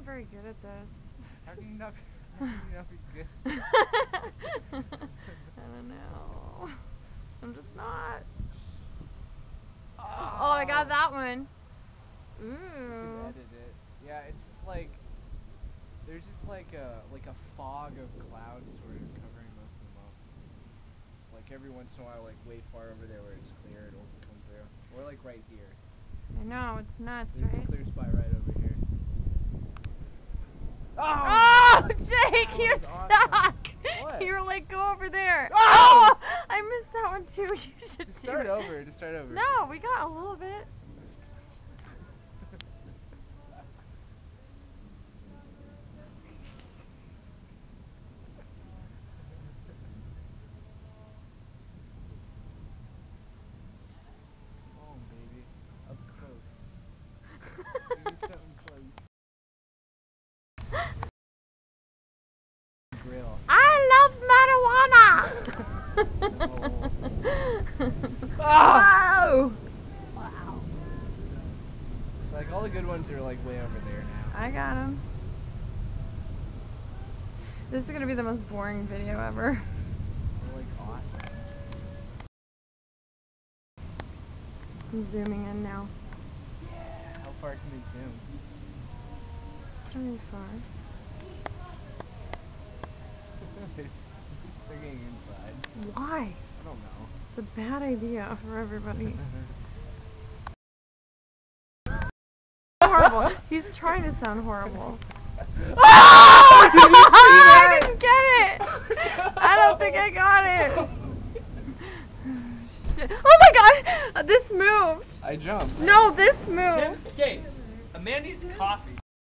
not very good at this. How can you not be good? I don't know. I'm just not. Oh, I got that one. Ooh. You can edit it. Yeah, it's just like there's just like a fog of clouds sort of covering most of them up. Like every once in a while, like way far over there where it's clear, it'll come through. Or like right here. I know, it's nuts, There's right? a clear spot right over here. Oh, Jake, you awesome. suck! What? You were like, go over there. Oh! I missed that one too. You should Just do start it. over. Just start over. No, we got a little bit. Oh, baby. Up close. Give me something close. Grill. I love marijuana! Whoa! Wow. Like all the good ones are like way over there now. I got him. This is gonna be the most boring video ever. They're like awesome. I'm zooming in now. Yeah. How far can they zoom? Pretty far. It's singing inside. Why? I don't know. It's a bad idea for everybody. Horrible. He's trying to sound horrible. Oh! Did you see I that? didn't get it. I don't think I got it. Shit. Oh my god! This moved. I jumped. No, this Tim moved. Skate. Amandi's Coffee.